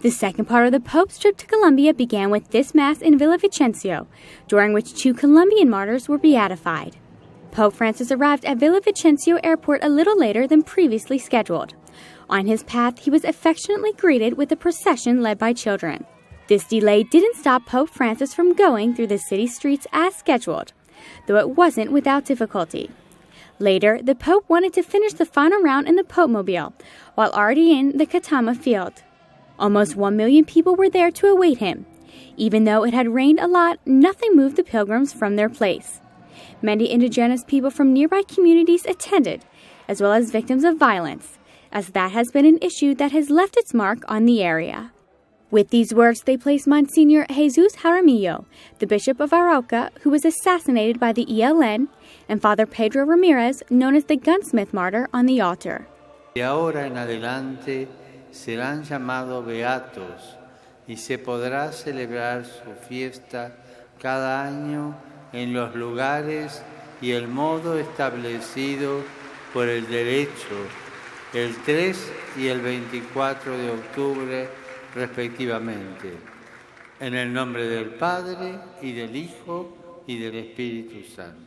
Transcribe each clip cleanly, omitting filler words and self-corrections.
The second part of the Pope's trip to Colombia began with this Mass in Villavicencio, during which 2 Colombian martyrs were beatified. Pope Francis arrived at Villavicencio Airport a little later than previously scheduled. On his path, he was affectionately greeted with a procession led by children. This delay didn't stop Pope Francis from going through the city streets as scheduled, though it wasn't without difficulty. Later, the Pope wanted to finish the final round in the Popemobile, while already in the Catama field. Almost 1 million people were there to await him. Even though it had rained a lot, nothing moved the pilgrims from their place. Many indigenous people from nearby communities attended, as well as victims of violence, as that has been an issue that has left its mark on the area. With these words, they placed Monsignor Jesus Jaramillo, the Bishop of Arauca, who was assassinated by the ELN, and Father Pedro Ramirez, known as the gunsmith martyr, on the altar. De ahora en adelante serán llamados beatos y se podrá celebrar su fiesta cada año en los lugares y el modo establecido por el derecho, el 3 y el 24 de octubre respectivamente. En el nombre del Padre y del Hijo y del Espíritu Santo.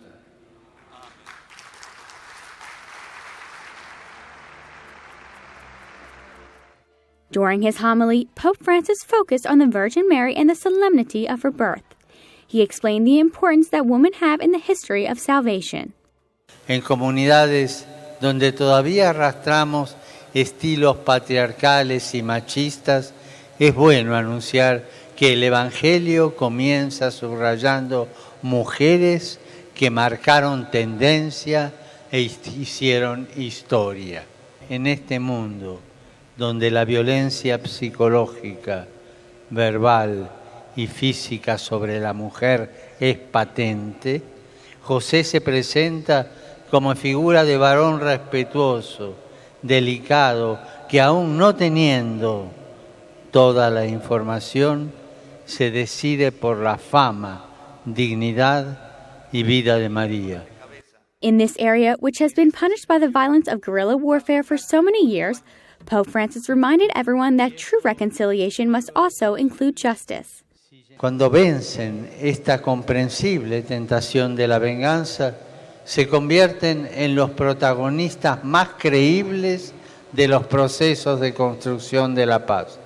During his homily, Pope Francis focused on the Virgin Mary and the solemnity of her birth. He explained the importance that women have in the history of salvation. En comunidades donde todavía arrastramos estilos patriarcales y machistas, es bueno anunciar que el Evangelio comienza subrayando mujeres que marcaron tendencia e hicieron historia. En este mundo, donde la violencia psicológica, verbal y física sobre la mujer es patente, José se presenta como figura de varón respetuoso, delicado, que aún no teniendo toda la información, se decide por la fama, dignidad y vida de María. In this area, which has been punished by the violence of guerrilla warfare for so many years, Pope Francis reminded everyone that true reconciliation must also include justice. Cuando vencen esta comprensible tentación de la venganza, se convierten en los protagonistas más creíbles de los procesos de construcción de la paz.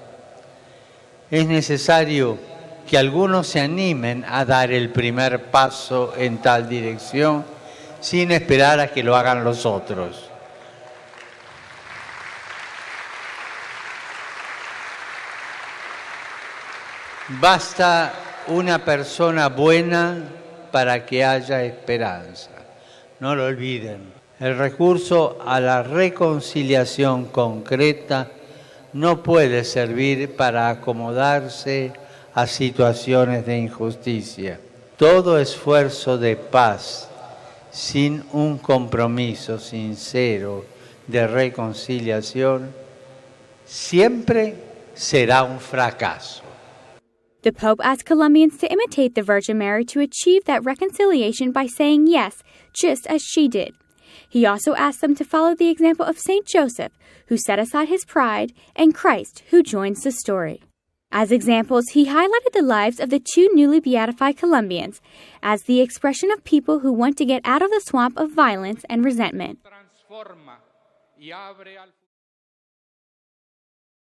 Es necesario que algunos se animen a dar el primer paso en tal dirección sin esperar a que lo hagan los otros. Basta una persona buena para que haya esperanza. No lo olviden. El recurso a la reconciliación concreta no puede servir para acomodarse a situaciones de injusticia. Todo esfuerzo de paz sin un compromiso sincero de reconciliación siempre será un fracaso. The Pope asked Colombians to imitate the Virgin Mary to achieve that reconciliation by saying yes, just as she did. He also asked them to follow the example of Saint Joseph, who set aside his pride, and Christ, who joins the story. As examples, he highlighted the lives of the 2 newly beatified Colombians as the expression of people who want to get out of the swamp of violence and resentment.